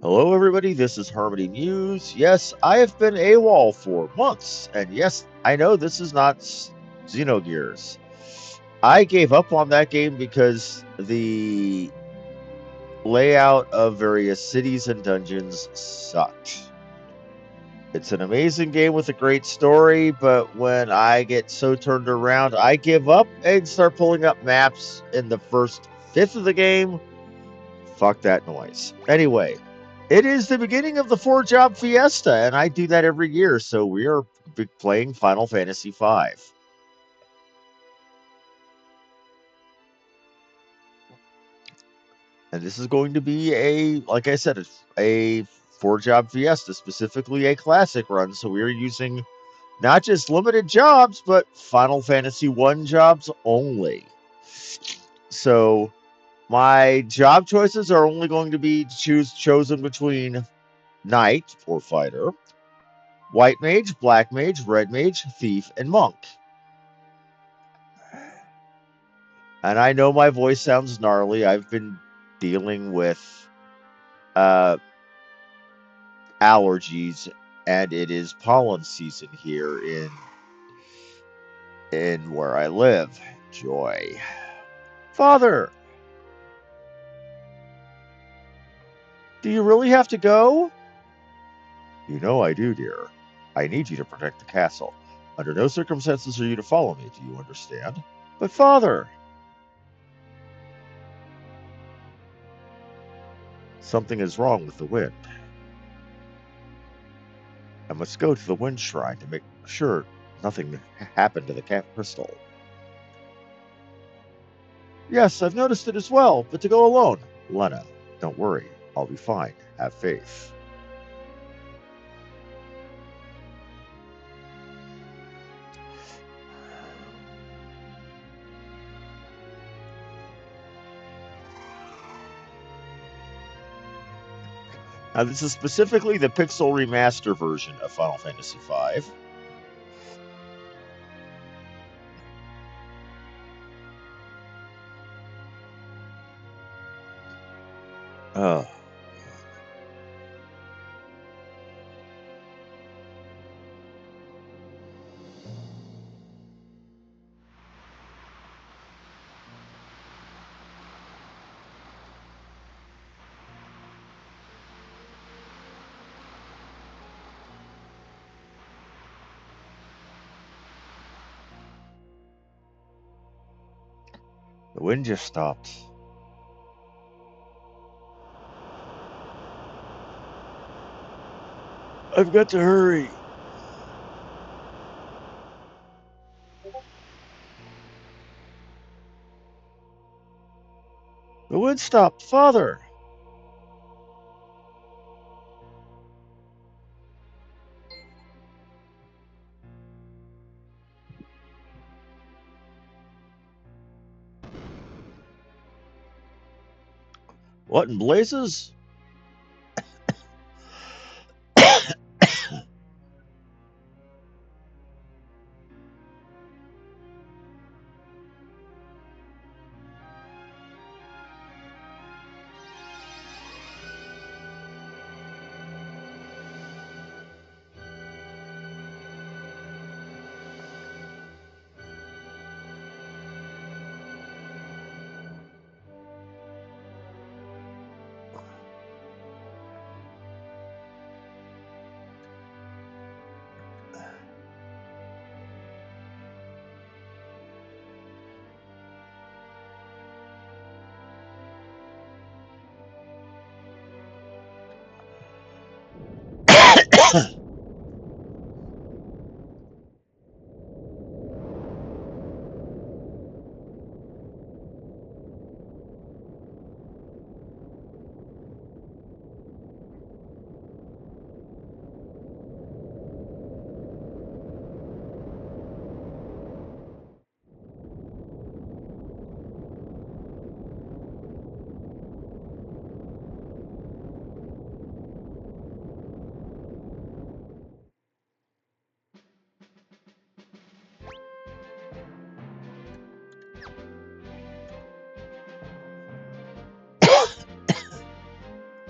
Hello, everybody. This is Harmony Muse. Yes, I have been AWOL for months, and yes, I know this is not Xenogears. I gave up on that game because the layout of various cities and dungeons sucked. It's an amazing game with a great story, but when I get so turned around, I give up and start pulling up maps in the first fifth of the game. Fuck that noise. Anyway, it is the beginning of the 4-job Fiesta, and I do that every year, so we are playing Final Fantasy V. And this is going to be like I said, a 4-job Fiesta, specifically a classic run, so we are using not just limited jobs, but Final Fantasy I jobs only. So my job choices are only going to be chosen between Knight or Fighter, White Mage, Black Mage, Red Mage, Thief, and Monk. And I know my voice sounds gnarly. I've been dealing with allergies, and it is pollen season here in where I live. Joy. Father, do you really have to go? You know I do, dear. I need you to protect the castle. Under no circumstances are you to follow me, do you understand? But father, something is wrong with the wind. I must go to the wind shrine to make sure nothing happened to the cat crystal. Yes, I've noticed it as well, but to go alone. Lena, don't worry. I'll be fine. Have faith. Now, this is specifically the Pixel Remaster version of Final Fantasy V. Oh. The wind just stopped. I've got to hurry. The wind stopped. Father! What in blazes?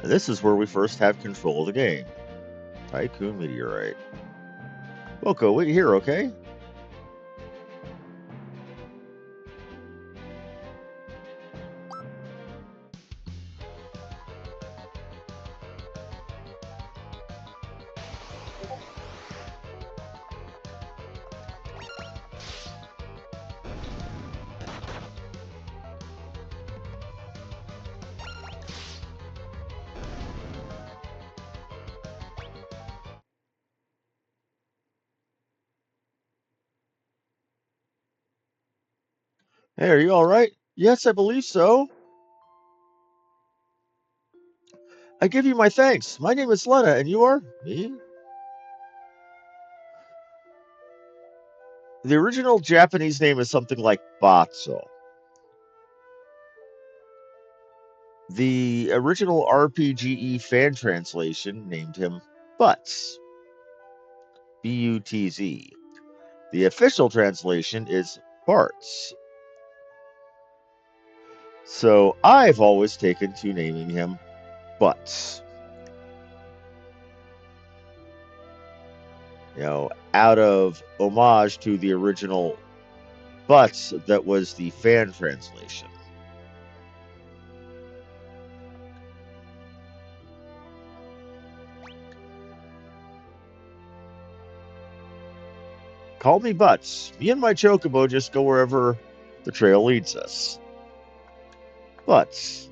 This is where we first have control of the game. Tycoon Meteorite. Boko, wait here, okay? Hey, are you alright? Yes, I believe so. I give you my thanks. My name is Lena, and you are? Me? The original Japanese name is something like Batso. The original RPGE fan translation named him Butz. B-U-T-Z. The official translation is Bartz. So I've always taken to naming him Butz. Out of homage to the original Butz that was the fan translation. Call me Butz. Me and my chocobo just go wherever the trail leads us. Butz.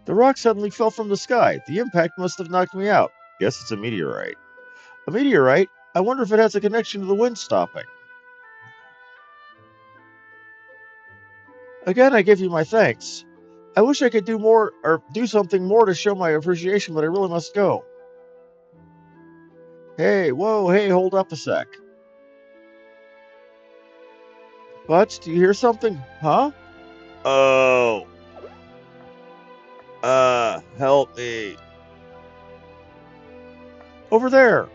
The rock suddenly fell from the sky. The impact must have knocked me out. Guess it's a meteorite. A meteorite? I wonder if it has a connection to the wind stopping. Again, I give you my thanks. I wish I could do more or do something more to show my appreciation, but I really must go. Hey, whoa, hey, hold up a sec. Butch, do you hear something? Huh? Oh. Help me. Over there.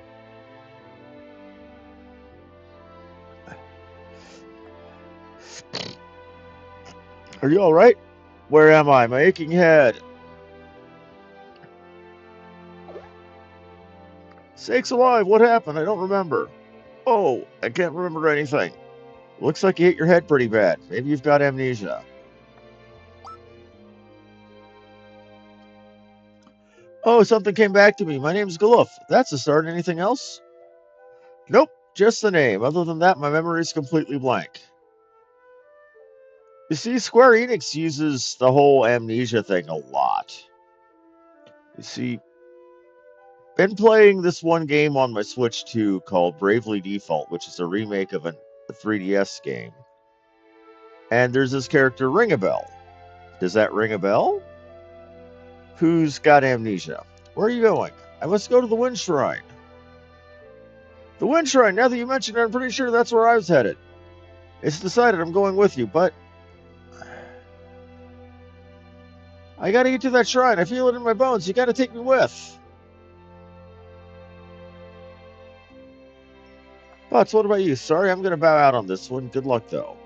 Are you alright? Where am I? My aching head. Sakes alive, what happened? I don't remember. Oh, I can't remember anything. Looks like you hit your head pretty bad. Maybe you've got amnesia. Oh, something came back to me. My name's Galuf. That's the start. Anything else? Nope, just the name. Other than that, my memory is completely blank. You see, Square Enix uses the whole amnesia thing a lot. You see, been playing this one game on my Switch 2 called Bravely Default, which is a remake of a 3DS game. And there's this character, Ring a Bell. Does that ring a bell? Who's got amnesia? Where are you going? I must go to the Wind Shrine. The Wind Shrine, now that you mention it, I'm pretty sure that's where I was headed. It's decided I'm going with you, but I gotta get to that shrine. I feel it in my bones. You gotta take me with. Butts, what about you? Sorry, I'm gonna bow out on this one. Good luck, though.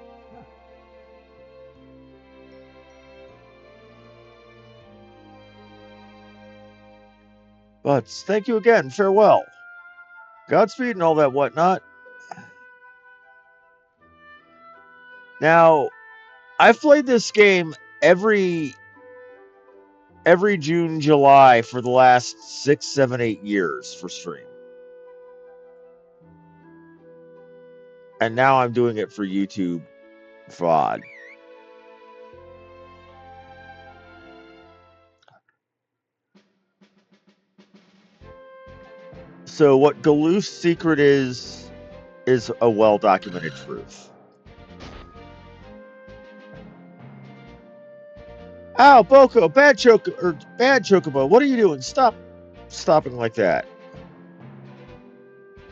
Butts, thank you again. Farewell. Godspeed and all that whatnot. Now, I've played this game every June, July for the last 6, 7, 8 years for stream. And now I'm doing it for YouTube VOD. So what Galuf's secret is a well-documented truth. Ow, Boko, bad chocobo. What are you doing? Stop stopping like that.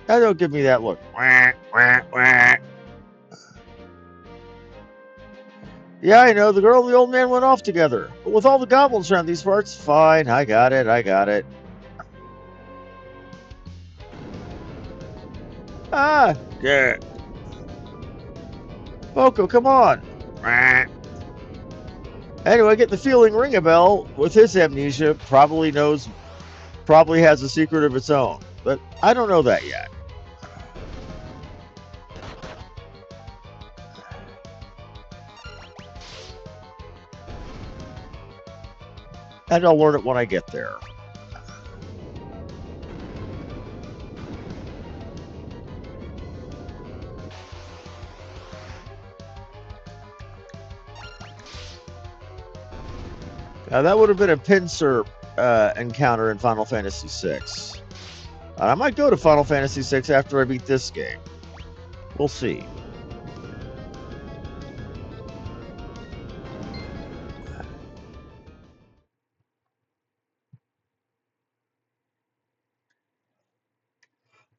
Now don't give me that look. Wah, wah, wah. Yeah, I know. The girl and the old man went off together. But with all the goblins around these parts, fine. I got it. Ah, yeah. Boko, come on. Wah. Anyway, I get the feeling Ring-a-Bell, with his amnesia, probably has a secret of its own. But I don't know that yet. And I'll learn it when I get there. Now, that would have been a pincer encounter in Final Fantasy VI. I might go to Final Fantasy VI after I beat this game. We'll see.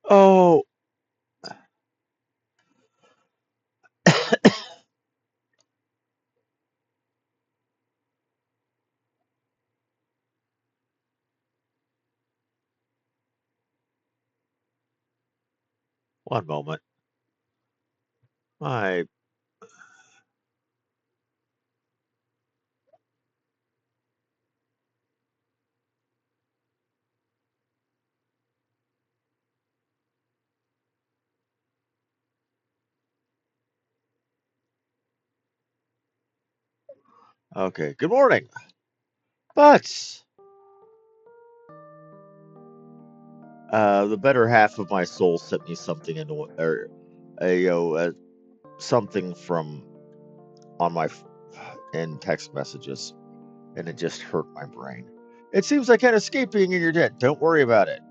Oh. One moment. My Okay, good morning. But the better half of my soul sent me something something from on my in text messages, and it just hurt my brain. It seems I can't escape being in your debt. Don't worry about it.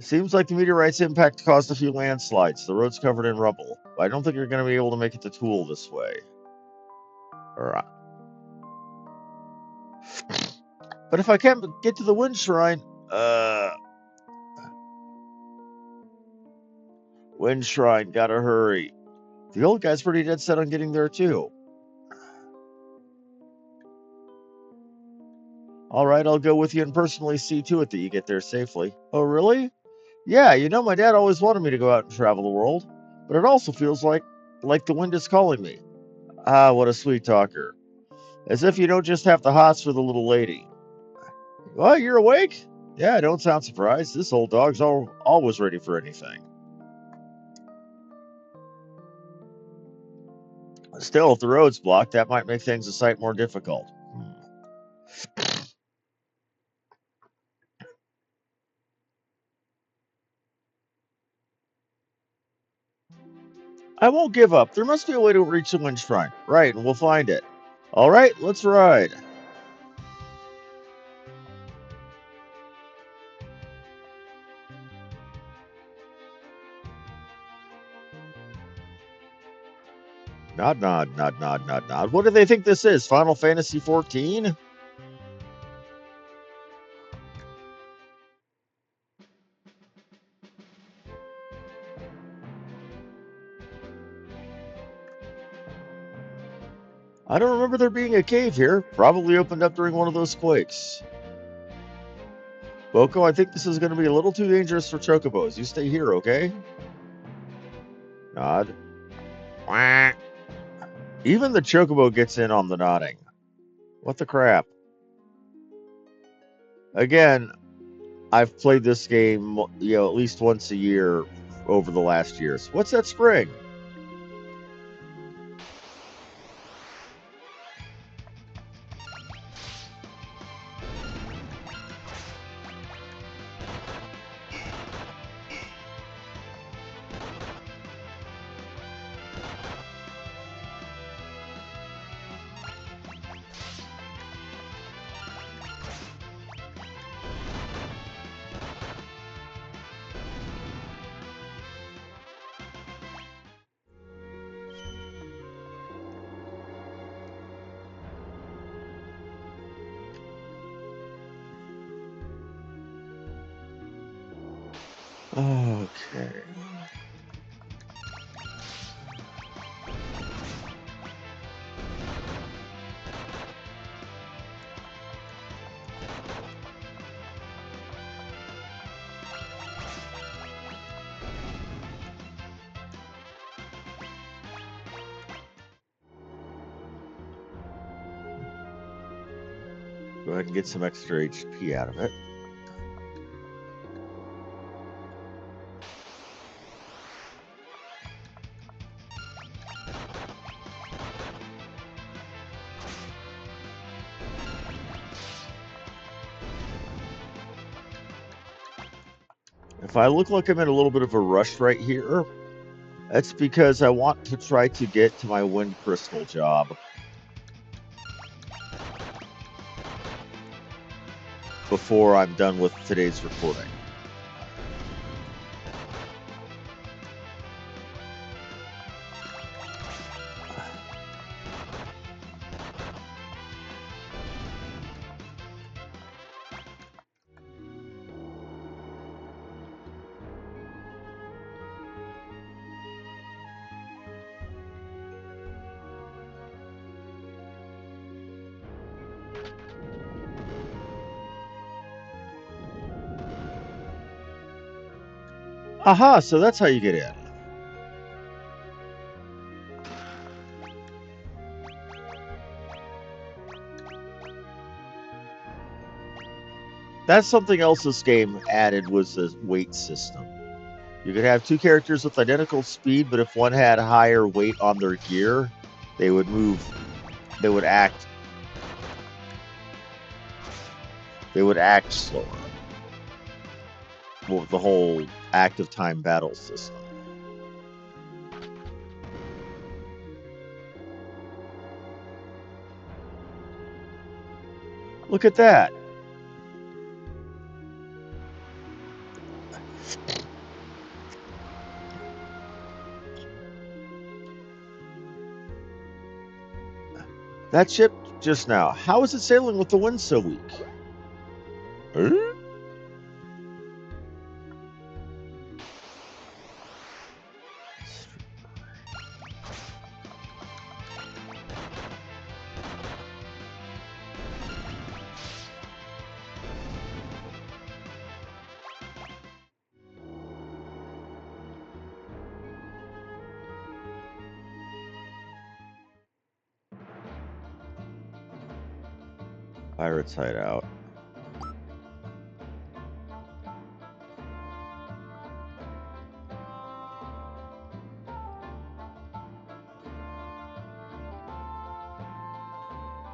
Seems like the meteorite's impact caused a few landslides. The road's covered in rubble. I don't think you're going to be able to make it to Tool this way. Or, but if I can't get to the Wind Shrine, Wind Shrine, gotta hurry. The old guy's pretty dead set on getting there too. All right, I'll go with you and personally see to it that you get there safely. Oh, really? Yeah, my dad always wanted me to go out and travel the world, but it also feels like the wind is calling me. Ah, what a sweet talker. As if you don't just have the hots for the little lady. What, you're awake? Yeah, don't sound surprised. This old dog's always ready for anything. Still, if the road's blocked, that might make things a sight more difficult. I won't give up. There must be a way to reach the Wind Shrine. Right, and we'll find it. All right, let's ride. Nod, nod, nod, nod, nod, nod. What do they think this is? Final Fantasy 14? I don't remember there being a cave here. Probably opened up during one of those quakes. Boko, I think this is going to be a little too dangerous for chocobos. You stay here, okay? Nod. Quack. Even the chocobo gets in on the nodding. What the crap? Again, I've played this game, at least once a year over the last years. What's that spring? Okay. Go ahead and get some extra HP out of it. If I look like I'm in a little bit of a rush right here, that's because I want to try to get to my wind crystal job before I'm done with today's recording. Aha, so that's how you get in. That's something else this game added was the weight system. You could have two characters with identical speed, but if one had higher weight on their gear, they would act slower. With the whole active time battle system. Look at that. That ship just now, how is it sailing with the wind so weak? Huh? Pirates hideout.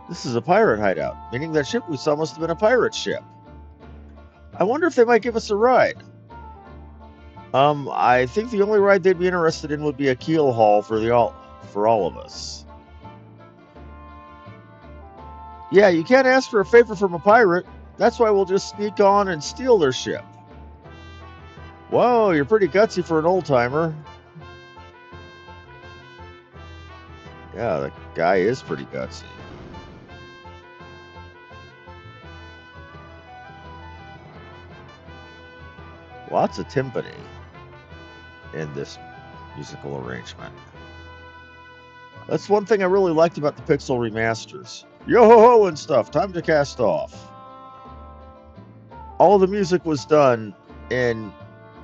This is a pirate hideout, meaning that ship we saw must have been a pirate ship. I wonder if they might give us a ride. I think the only ride they'd be interested in would be a keel haul for all of us. Yeah, you can't ask for a favor from a pirate. That's why we'll just sneak on and steal their ship. Whoa, you're pretty gutsy for an old-timer. Yeah, the guy is pretty gutsy. Lots of timpani in this musical arrangement. That's one thing I really liked about the Pixel remasters. Yo-ho-ho and stuff, time to cast off. All the music was done in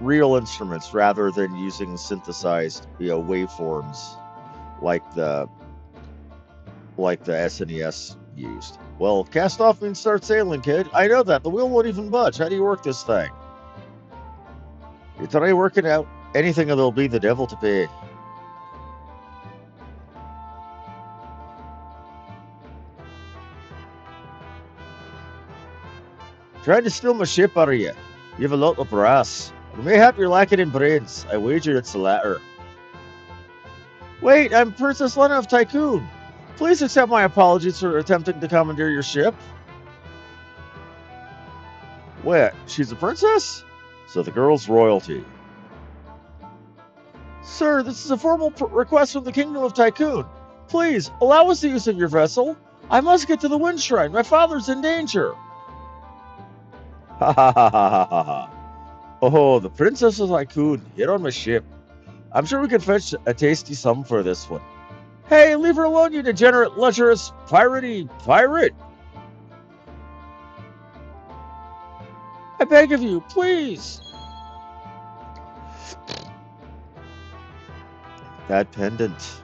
real instruments rather than using synthesized, waveforms like the SNES used. Well, cast off means start sailing, kid. I know that. The wheel won't even budge. How do you work this thing? You try working out anything, and there'll be the devil to pay. Trying to steal my ship, are you? You have a lot of brass. Or mayhap you're lacking in brains. I wager it's the latter. Wait, I'm Princess Lena of Tycoon. Please accept my apologies for attempting to commandeer your ship. What? She's a princess? So the girl's royalty. Sir, this is a formal request from the Kingdom of Tycoon. Please, allow us the use of your vessel. I must get to the Wind Shrine. My father's in danger. Ha ha ha ha ha ha. Oh, the Princess of Tycoon, here on my ship. I'm sure we can fetch a tasty sum for this one. Hey, leave her alone, you degenerate, lecherous, pirate! I beg of you, please! That pendant.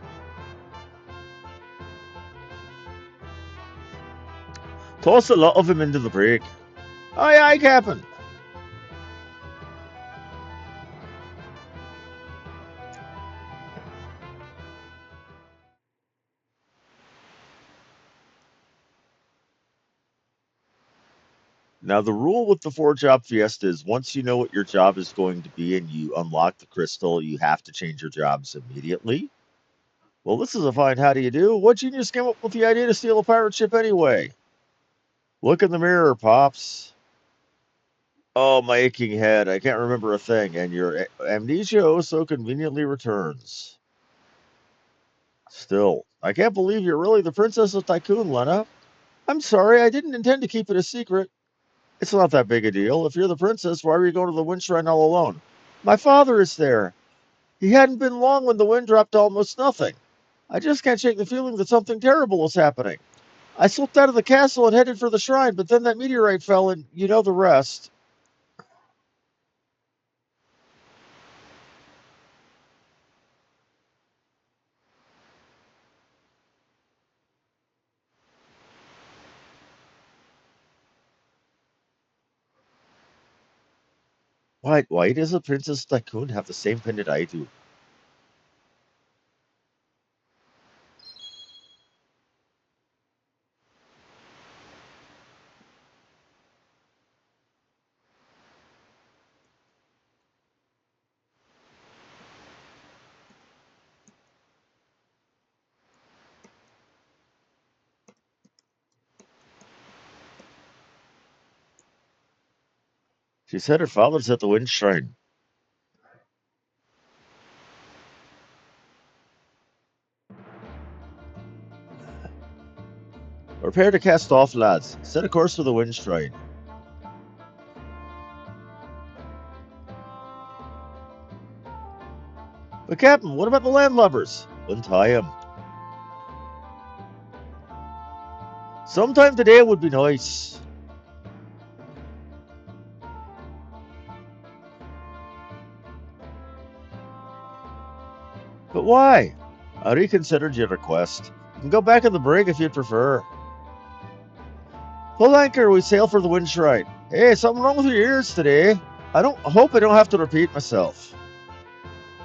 Toss a lot of him into the brig. Aye, aye, Captain. Now, the rule with the 4-job Fiesta is once you know what your job is going to be and you unlock the crystal, you have to change your jobs immediately. Well, this is a fine how do you do. What genius came up with the idea to steal a pirate ship anyway? Look in the mirror, Pops. Oh, my aching head. I can't remember a thing, and your amnesia oh so conveniently returns. Still, I can't believe you're really the Princess of Tycoon, Lena. I'm sorry, I didn't intend to keep it a secret. It's not that big a deal. If you're the princess, why were you going to the wind shrine all alone? My father is there. He hadn't been long when the wind dropped to almost nothing. I just can't shake the feeling that something terrible is happening. I slipped out of the castle and headed for the shrine, but then that meteorite fell and you know the rest. Why does the Princess Tycoon have the same pendant I do? She said her father's at the wind shrine. Prepare to cast off, lads. Set a course for the wind shrine. But Captain, what about the landlubbers? Untie 'em. Sometime today would be nice. But why? I reconsidered your request. You can go back in the brig if you prefer. Full anchor, we sail for the wind shrine. Hey, something wrong with your ears today? I hope I don't have to repeat myself.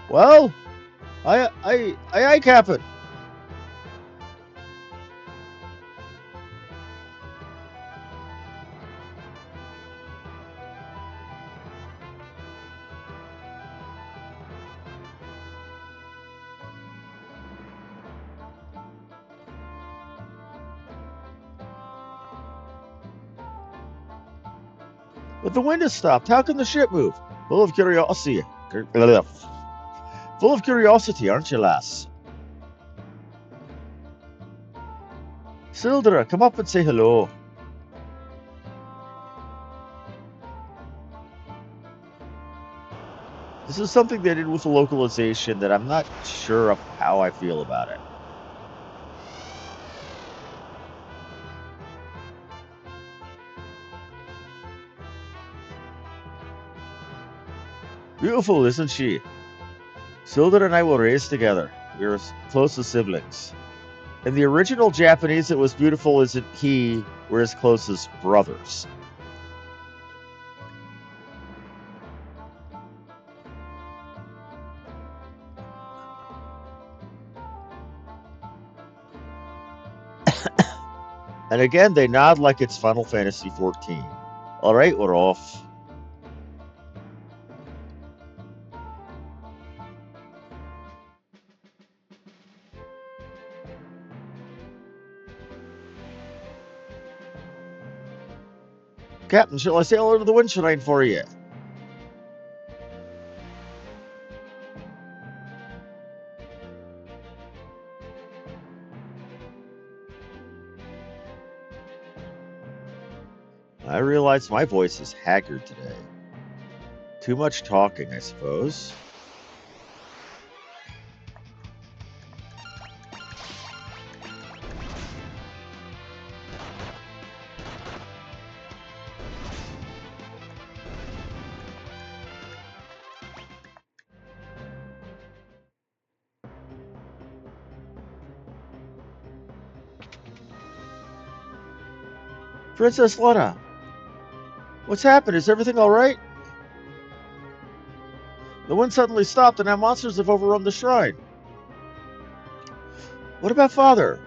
Well, aye, Captain. But the wind has stopped. How can the ship move? Full of curiosity. Full of curiosity, aren't you, lass? Sildra, come up and say hello. This is something they did with the localization that I'm not sure of how I feel about it. Beautiful, isn't she? Sildar and I were raised together. We were as close as siblings. In the original Japanese, it was beautiful as he were as close as brothers. And again, they nod like it's Final Fantasy XIV. All right, we're off. Captain, shall I sail over to the wind shrine for you? I realize my voice is haggard today. Too much talking, I suppose. Princess Luna, what's happened? Is everything all right? The wind suddenly stopped, and now monsters have overrun the shrine. What about Father?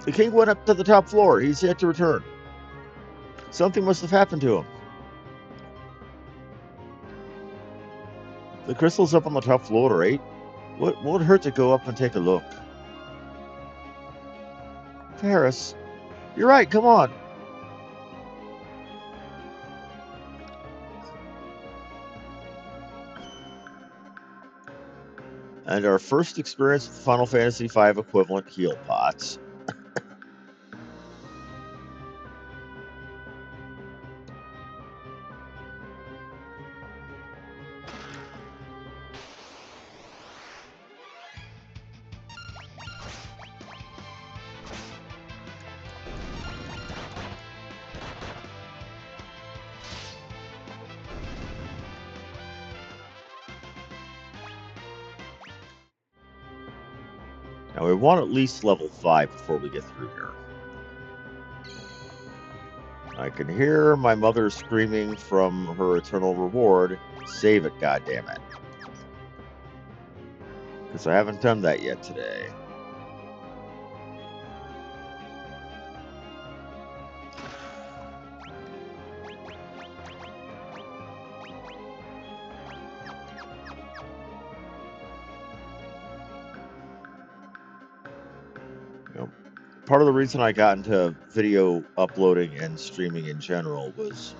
The king went up to the top floor. He's yet to return. Something must have happened to him. The crystal's up on the top floor, right? What won't hurt to go up and take a look? Paris, you're right. Come on. And our first experience with Final Fantasy V equivalent heal pots. Now we want at least level 5 before we get through here. I can hear my mother screaming from her eternal reward. Save it, goddammit. Because I haven't done that yet today. Part of the reason I got into video uploading and streaming in general was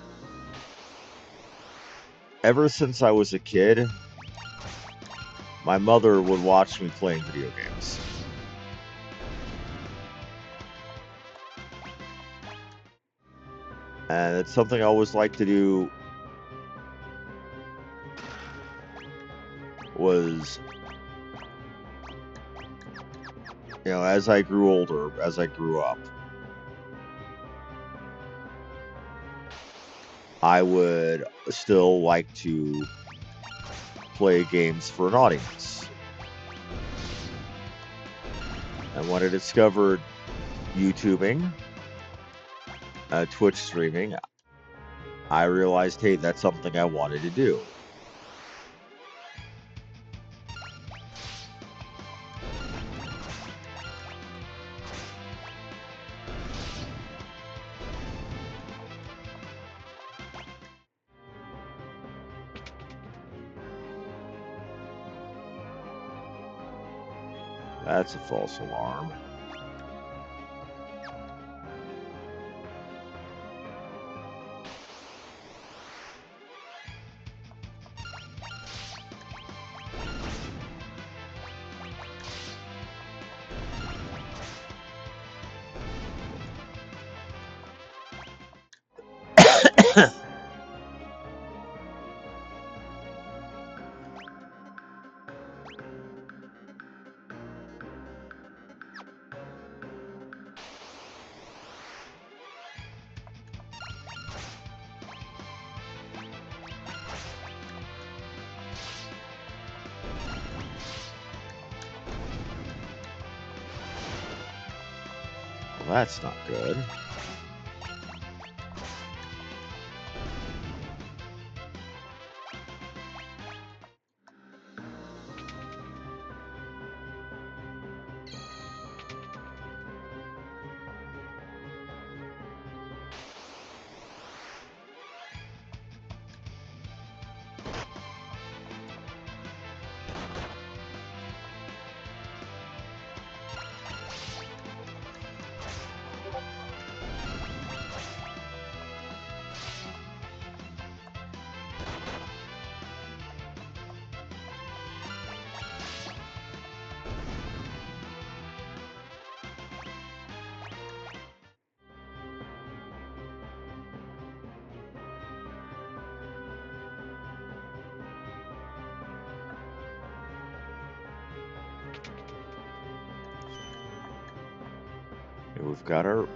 ever since I was a kid, my mother would watch me playing video games. And it's something I always liked to do was, you know, as I grew older, as I grew up, I would still like to play games for an audience. And when I discovered YouTubing, Twitch streaming, I realized, hey, that's something I wanted to do. That's a false alarm. Well, that's not good. We've got our...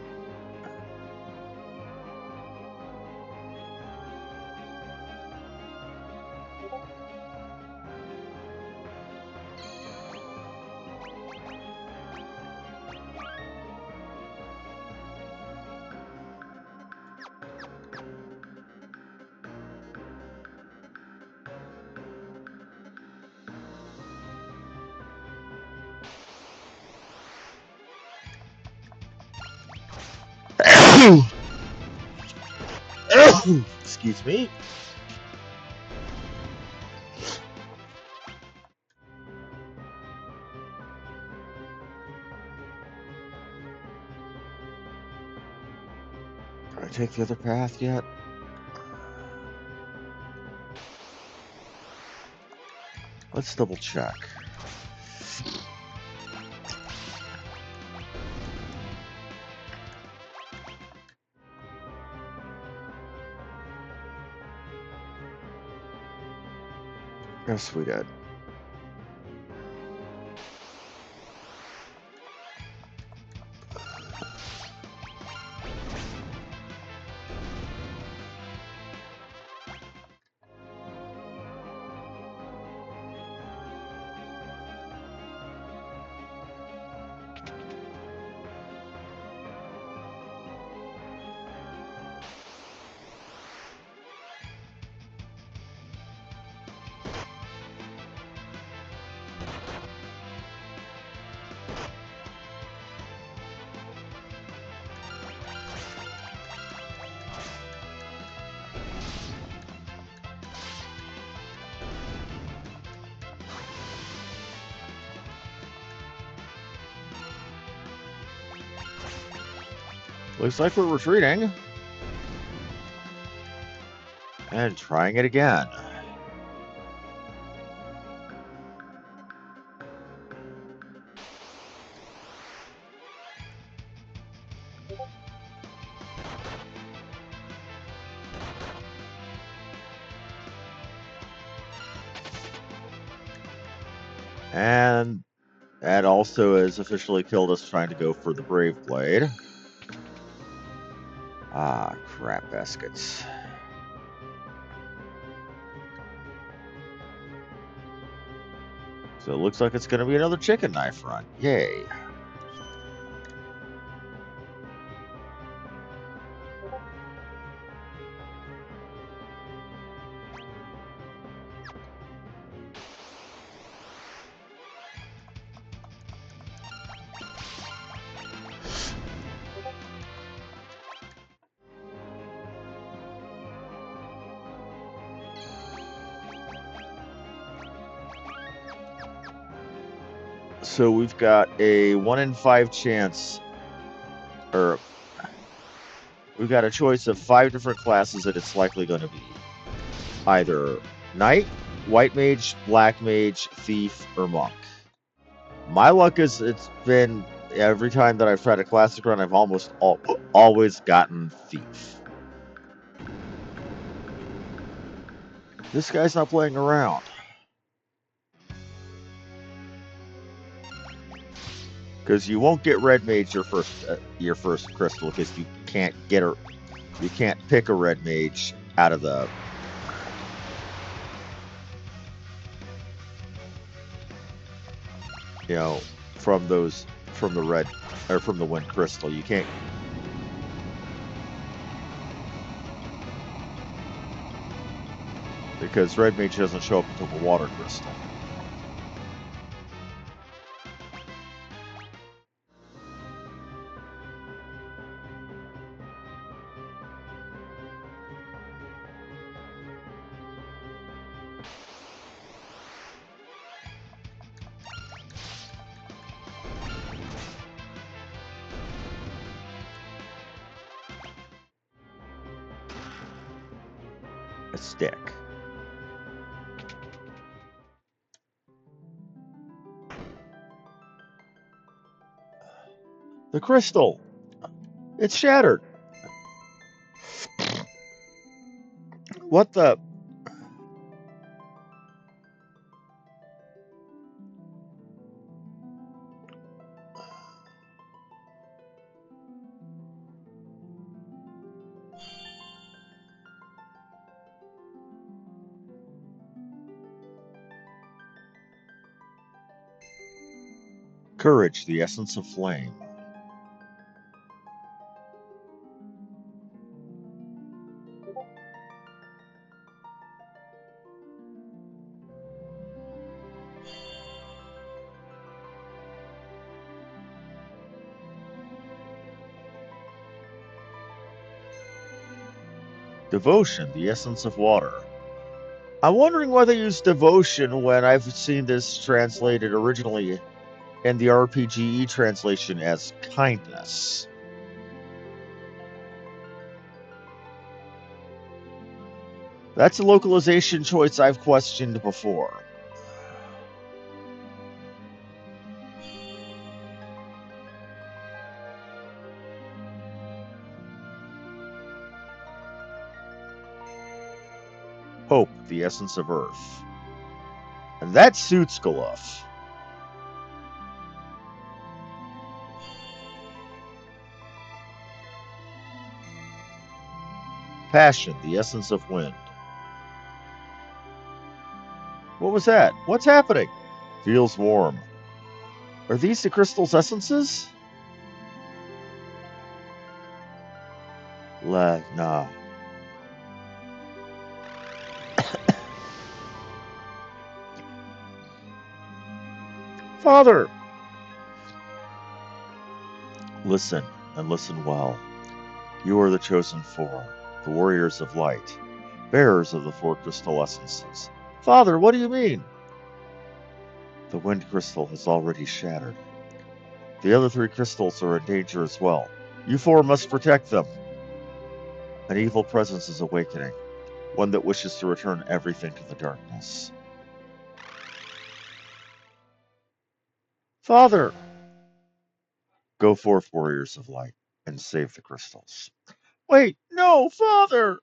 Excuse me. Did I take the other path yet? Let's double check. Yes, we did. Looks like we're retreating. And trying it again. And that also has officially killed us trying to go for the Brave Blade. Ah, crap baskets. So it looks like it's going to be another chicken knife run. Yay. So we've got a 1 in 5 chance, or we've got a choice of 5 different classes that it's likely going to be. Either Knight, White Mage, Black Mage, Thief, or Monk. My luck is it's been, every time that I've tried a classic run, I've almost always gotten Thief. This guy's not playing around. Because you won't get Red Mage your first crystal, because you can't pick a Red Mage out of the from the red or from the wind crystal. You can't. Because Red Mage doesn't show up until the water crystal. A stick. The crystal. It's shattered. What the? Courage, the essence of flame. Devotion, the essence of water. I'm wondering why they use devotion when I've seen this translated originally in the RPGE translation as kindness. That's a localization choice I've questioned before. Hope, the essence of earth. And that suits Galuf. Passion, the essence of wind. What was that? What's happening? Feels warm. Are these the crystal's essences? Nah. Father! Listen, and listen well. You are the chosen four, the warriors of light, bearers of the four crystal essences. Father, what do you mean? The wind crystal has already shattered. The other three crystals are in danger as well. You four must protect them. An evil presence is awakening, one that wishes to return everything to the darkness. Father! Go forth, warriors of light, and save the crystals. Wait, no, Father!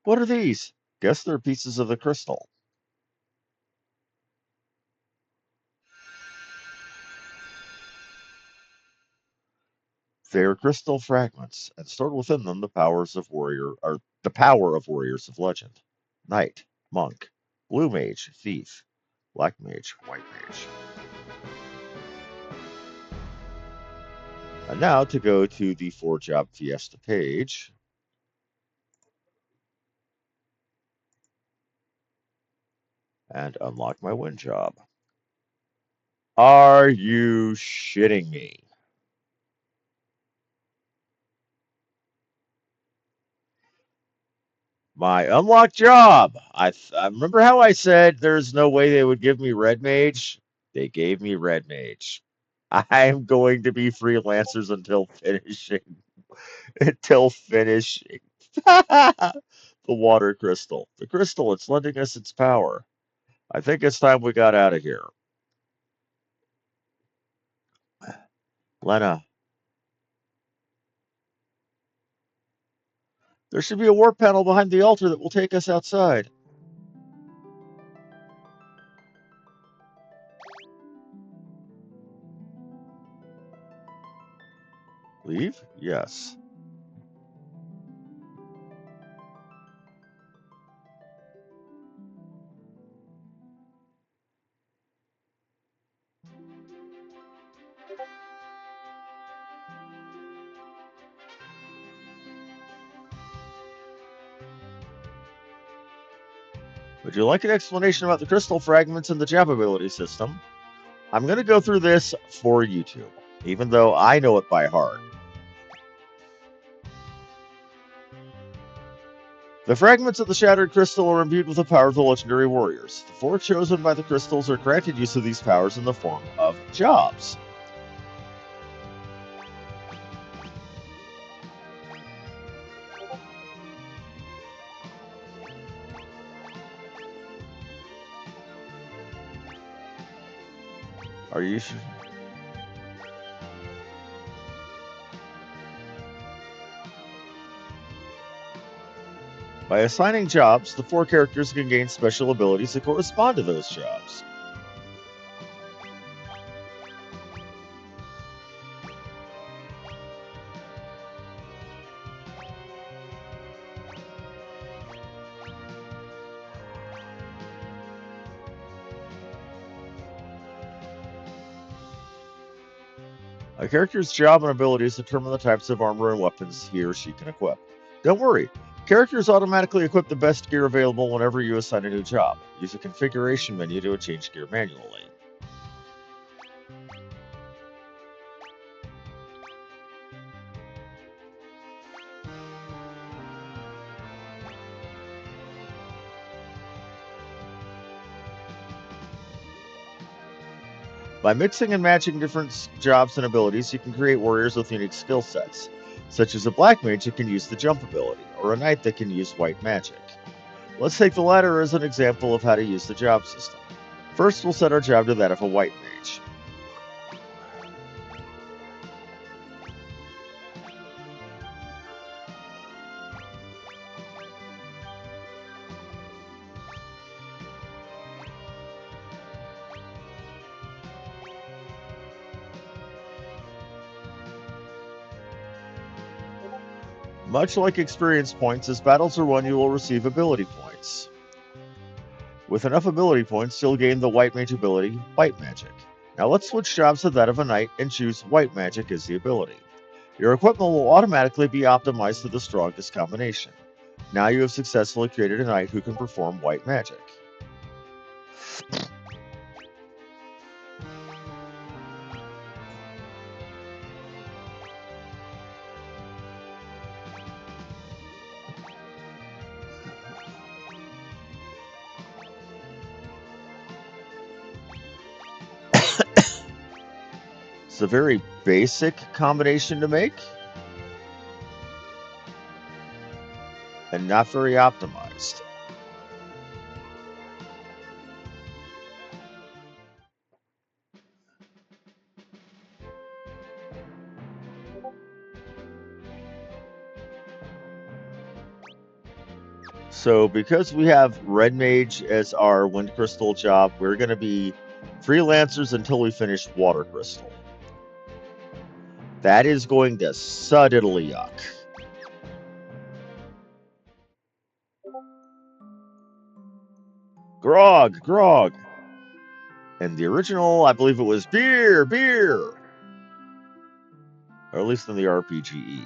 What are these? Guess they're pieces of the crystal. They are crystal fragments, and stored within them the powers of the power of warriors of legend. Knight, monk, blue mage, thief, black mage, white mage. And now to go to the 4-job Fiesta page. And unlock my win job. Are you shitting me? My unlocked job. I remember how I said there's no way they would give me red mage. They gave me red mage. I am going to be freelancers until finishing. Until finishing. The water crystal. The crystal, it's lending us its power. I think it's time we got out of here. Lena, there should be a warp panel behind the altar that will take us outside. Leave? Yes. Would you like an explanation about the crystal fragments and the job ability system? I'm going to go through this for YouTube, even though I know it by heart. The fragments of the shattered crystal are imbued with the power of the legendary warriors. The four chosen by the crystals are granted use of these powers in the form of jobs. Are you sure? By assigning jobs, the four characters can gain special abilities that correspond to those jobs. A character's job and abilities determine the types of armor and weapons he or she can equip. Don't worry, characters automatically equip the best gear available whenever you assign a new job. Use the configuration menu to change gear manually. By mixing and matching different jobs and abilities, you can create warriors with unique skill sets, such as a black mage that can use the jump ability, or a knight that can use white magic. Let's take the latter as an example of how to use the job system. First, we'll set our job to that of a white mage. Much like experience points, as battles are won, you will receive ability points. With enough ability points, you'll gain the white mage ability, White Magic. Now let's switch jobs to that of a knight and choose White Magic as the ability. Your equipment will automatically be optimized to the strongest combination. Now you have successfully created a knight who can perform white magic. It's a very basic combination to make, and not very optimized. So because we have Red Mage as our Wind Crystal job, we're going to be freelancers until we finish Water Crystal. That is going to suddily yuck. Grog, grog. And the original, I believe it was beer, beer. Or at least in the RPGE.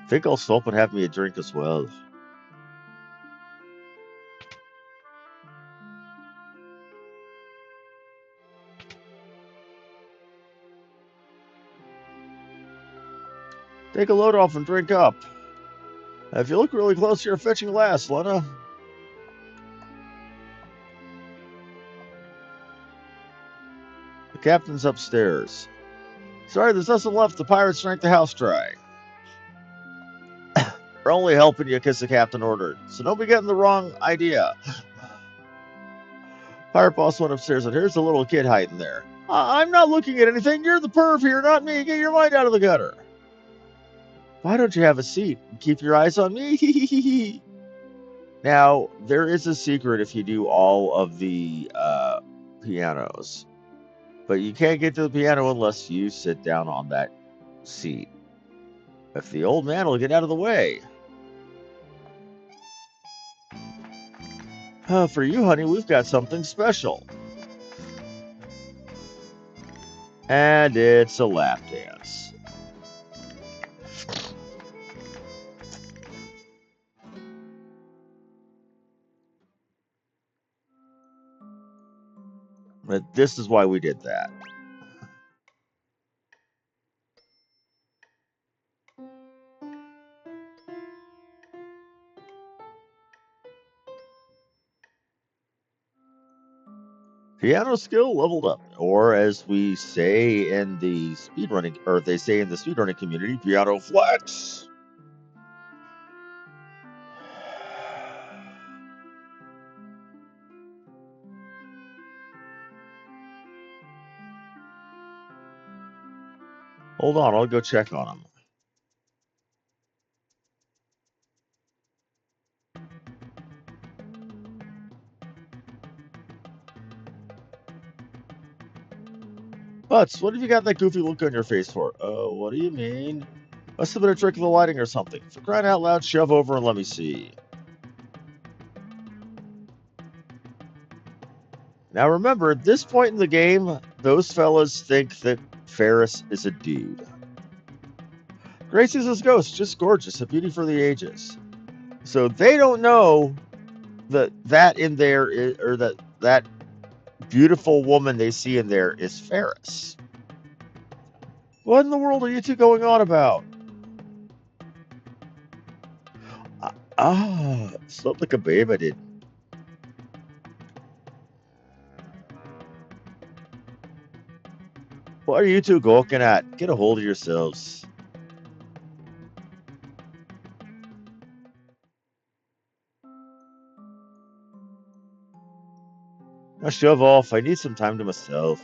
I think I'll stop and have me a drink as well. Take a load off and drink up. If you look really close, you're fetching last, Lena. The captain's upstairs. Sorry, there's nothing left. The pirates drank the house dry. We're only helping you because the captain ordered, so don't be getting the wrong idea. Pirate boss went upstairs, and here's the little kid hiding there. I'm not looking at anything. You're the perv here, not me. Get your mind out of the gutter. Why don't you have a seat and keep your eyes on me? Now, there is a secret if you do all of the pianos. But you can't get to the piano unless you sit down on that seat. If the old man will get out of the way. For you, honey, we've got something special. And it's a lap dance. But this is why we did that. Piano skill leveled up, or as we say in the speedrunning, or they say in the speedrunning community, piano flex. Hold on, I'll go check on him. Butts, what have you got that goofy look on your face for? Oh, what do you mean? Must have been a trick of the lighting or something. For crying out loud, shove over and let me see. Now remember, at this point in the game, those fellas think that Ferris is a dude. Gracie's his ghost, just gorgeous, a beauty for the ages. So they don't know that in there is, or that beautiful woman they see in there is Ferris. What in the world are you two going on about? Ah, slept like a babe, I did. What are you two gawking at? Get a hold of yourselves. Now shove off. I need some time to myself.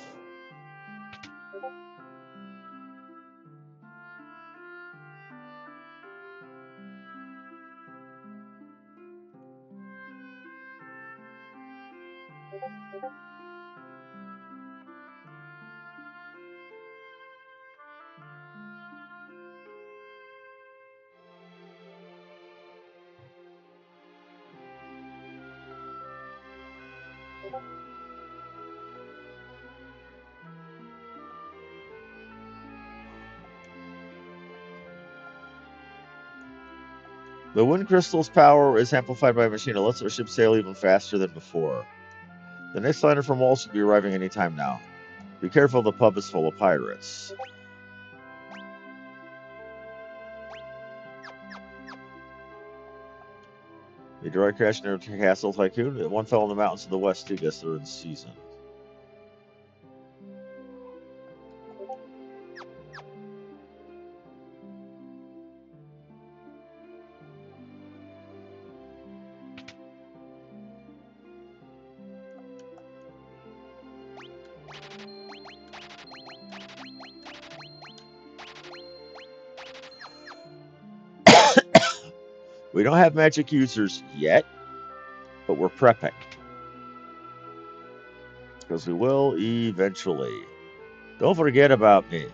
The wind crystal's power is amplified by a machine. It lets our ship sail even faster than before. The next liner from Wall should be arriving any time now. Be careful, the pub is full of pirates. The direct crash near Castle Tycoon. One fell in the mountains to the west. I guess they're in season. We don't have magic users yet, but we're prepping. Because we will eventually. Don't forget about me.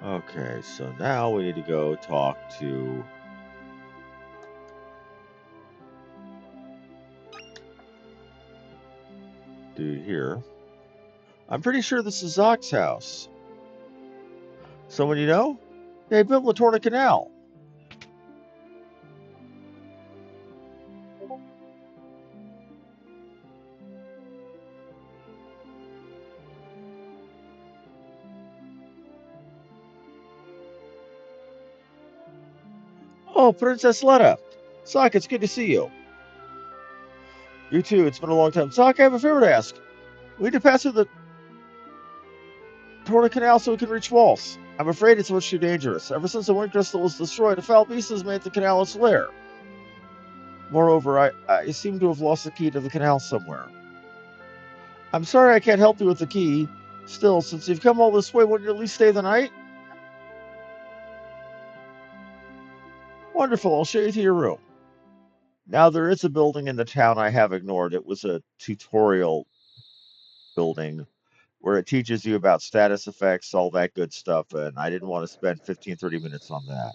Okay, so now we need to go talk to dude here. I'm pretty sure this is Zock's house. Someone you know? They built the Torna Canal. Oh, Princess Letta. Zock, it's good to see you. You too, it's been a long time. Zock, I have a favor to ask. We need to pass through the Torna Canal so we can reach Waltz. I'm afraid it's much too dangerous. Ever since the wind crystal was destroyed, a foul beast has made the canal its lair. Moreover, I seem to have lost the key to the canal somewhere. I'm sorry I can't help you with the key. Still, since you've come all this way, wouldn't you at least stay the night? Wonderful, I'll show you to your room. Now, there is a building in the town I have ignored. It was a tutorial building where it teaches you about status effects, all that good stuff, and I didn't want to spend 15, 30 minutes on that.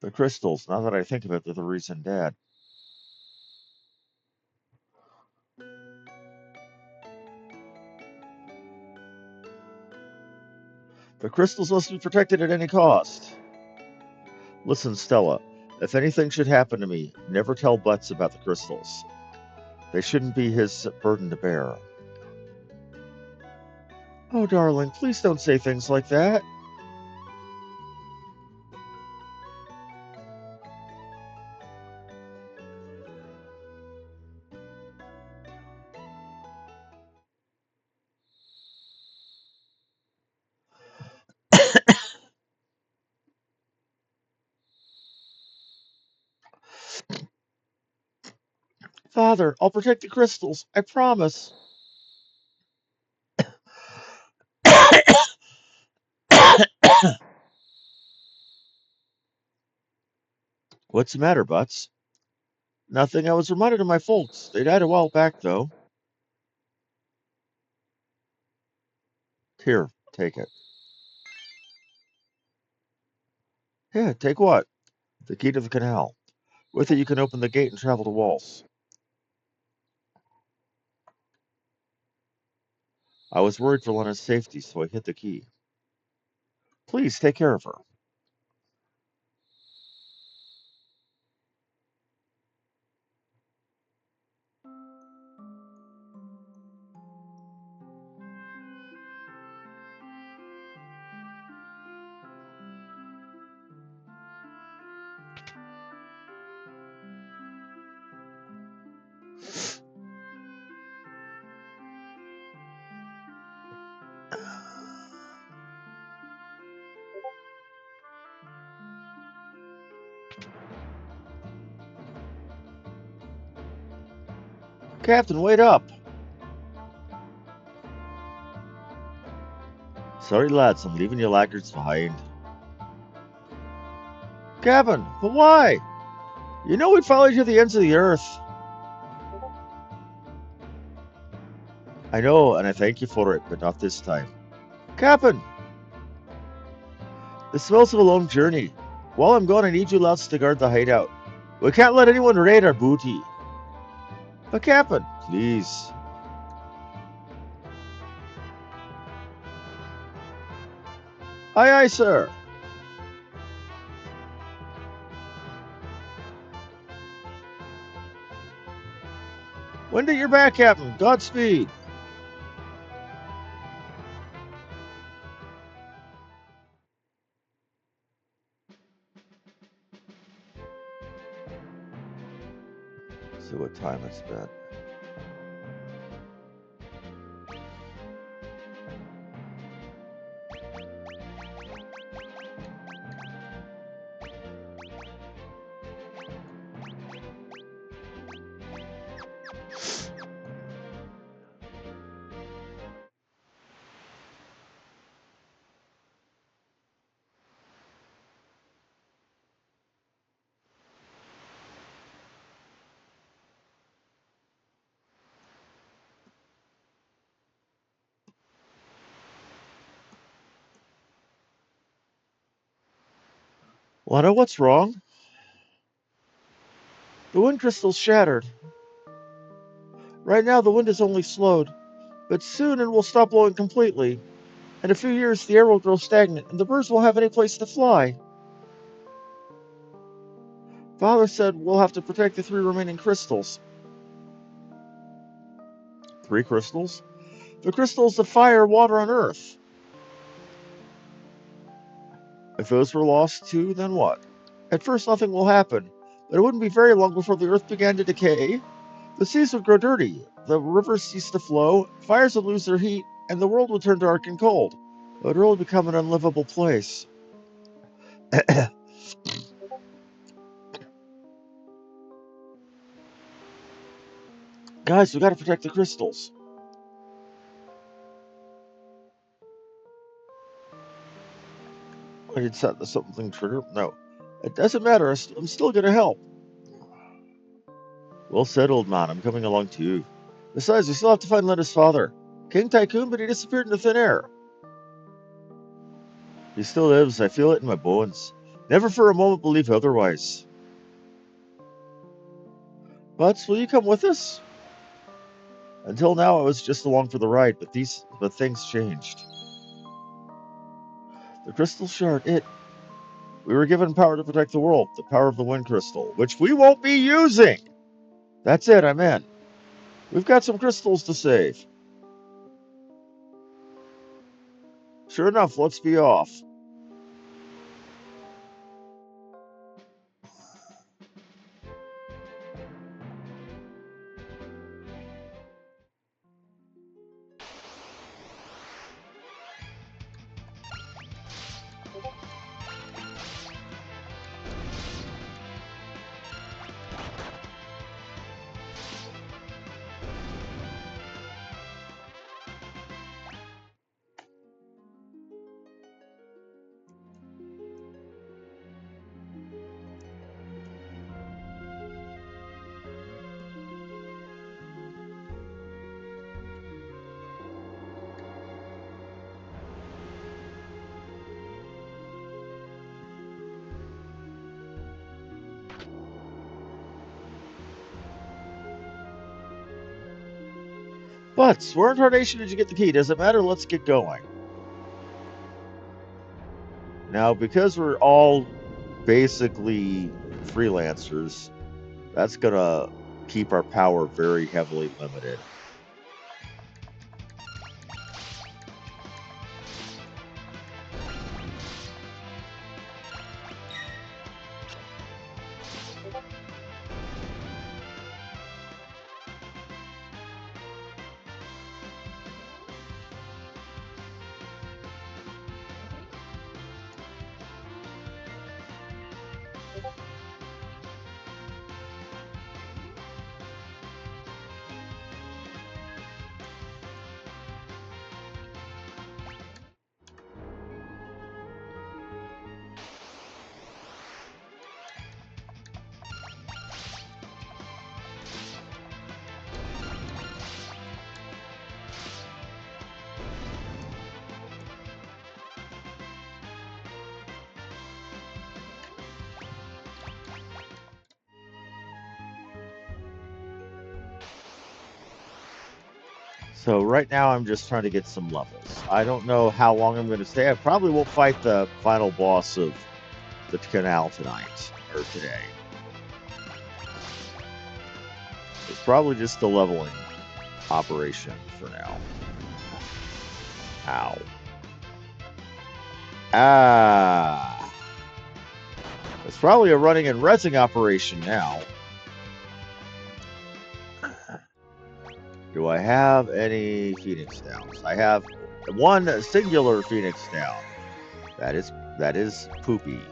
The crystals, now that I think of it, they're the reason Dad. The crystals must be protected at any cost. Listen, Stella, if anything should happen to me, never tell Butts about the crystals. They shouldn't be his burden to bear. Oh, darling, please don't say things like that. Father, I'll protect the crystals. I promise. What's the matter, Butts? Nothing. I was reminded of my folks. They died a while back, though. Here, take it. Yeah, take what? The key to the canal. With it, you can open the gate and travel to Walls. I was worried for Lena's safety, so I hid the key. Please take care of her. Captain, wait up! Sorry, lads, I'm leaving you laggards behind. Captain, but why? You know we followed you to the ends of the earth. I know, and I thank you for it, but not this time. Captain! This smells of a long journey. While I'm gone, I need you lads to guard the hideout. We can't let anyone raid our booty. But Captain, please. Aye, aye, sir. Wind at your back, Captain. Godspeed. See what time it's been. Lana, what's wrong? The wind crystal's shattered. Right now, the wind is only slowed, but soon it will stop blowing completely. In a few years, the air will grow stagnant, and the birds won't have any place to fly. Father said we'll have to protect the 3 remaining crystals. 3 crystals? The crystals of fire, water, and earth. If those were lost too, then what? At first, nothing will happen, but it wouldn't be very long before the earth began to decay. The seas would grow dirty, the rivers cease to flow, fires would lose their heat, and the world would turn dark and cold. It would really become an unlivable place. Guys, we gotta protect the crystals. I did set something trigger. No. It doesn't matter, I'm still gonna help. Well said, old man. I'm coming along too. Besides, we still have to find Lena's father. King Tycoon, but he disappeared into thin air. He still lives. I feel it in my bones. Never for a moment believe otherwise. Butts, will you come with us? Until now, I was just along for the ride, but things changed. The crystal shard, we were given power to protect the world, the power of the wind crystal, which we won't be using. That's it, I'm in. We've got some crystals to save. Sure enough, let's be off. But where incarnation did you get the key? Does it matter? Let's get going. Now, because we're all basically freelancers, that's gonna keep our power very heavily limited. So right now I'm just trying to get some levels. I don't know how long I'm going to stay. I probably won't fight the final boss of the canal tonight, or today. It's probably just a leveling operation for now. Ow. Ah. It's probably a running and resing operation now. Do I have any Phoenix Downs? I have one singular Phoenix Down. That is Poopy.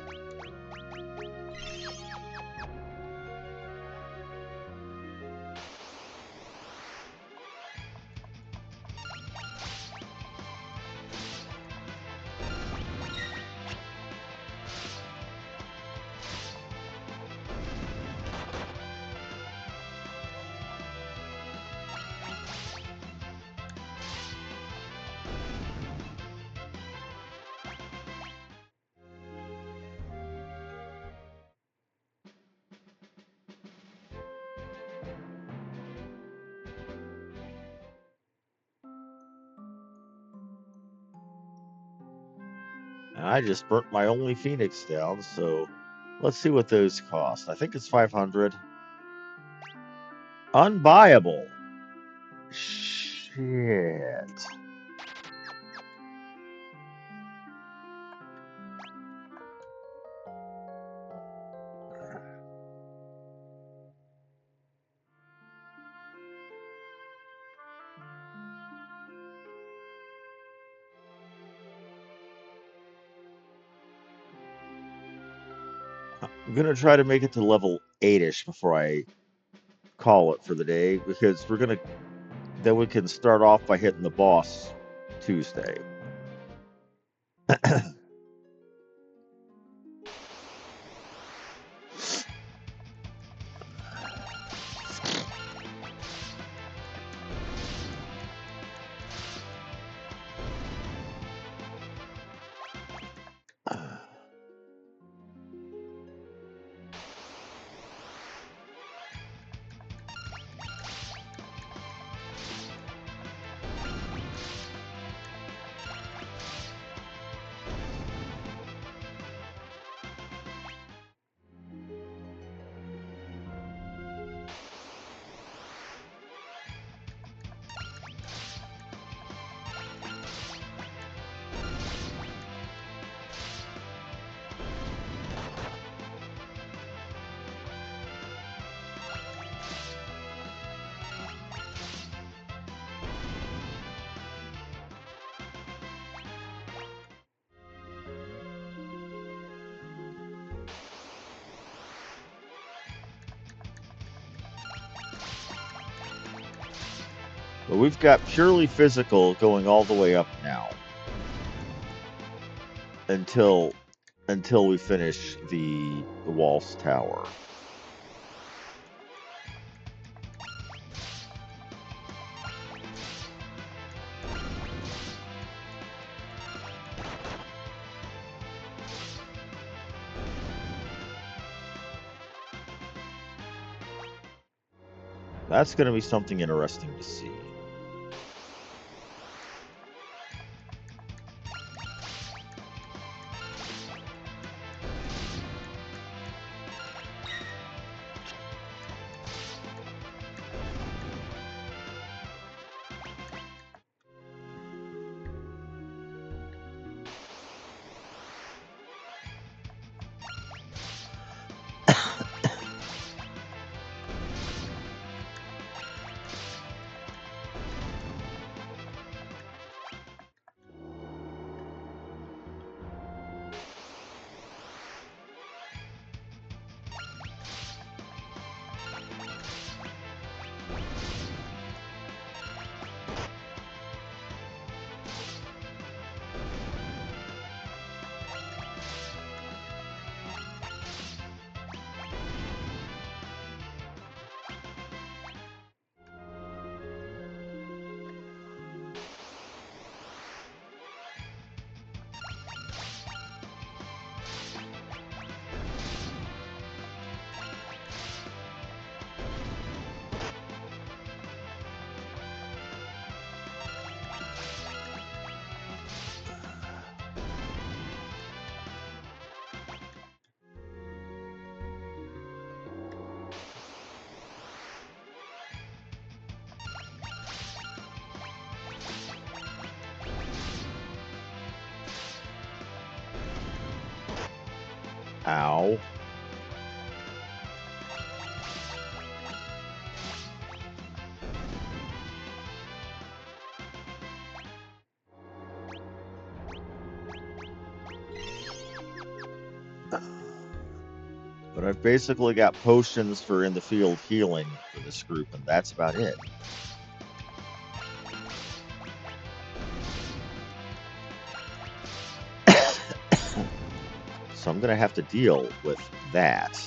And I just burnt my only Phoenix down, so let's see what those cost. I think it's 500. Unbuyable. Shit. I'm gonna try to make it to level 8ish before I call it for the day, because then we can start off by hitting the boss Tuesday. But we've got purely physical going all the way up now. Until we finish the walls tower. That's going to be something interesting to see. Ow. But I've basically got potions for in the field healing for this group, and that's about it. So I'm going to have to deal with that.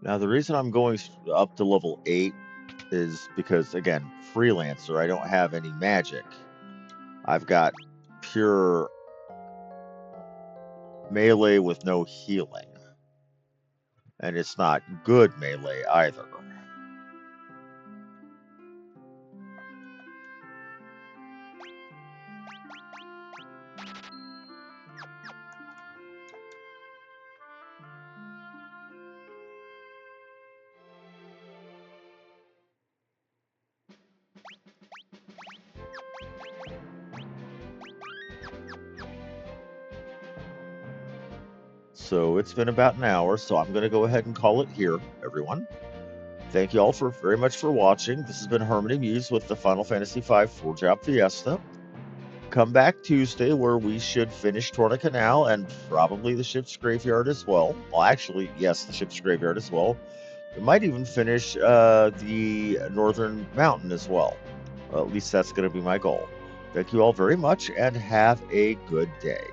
Now, the reason I'm going up to level 8 is because, again, freelancer, I don't have any magic. I've got pure melee with no healing. And it's not good melee either. So it's been about an hour, so I'm going to go ahead and call it here, everyone. Thank you all very much for watching. This has been Harmony Muse with the Final Fantasy V 4-Job Fiesta. Come back Tuesday where we should finish Torna Canal and probably the ship's graveyard as well. Well, actually, yes, the ship's graveyard as well. We might even finish the Northern Mountain as well. At least that's going to be my goal. Thank you all very much and have a good day.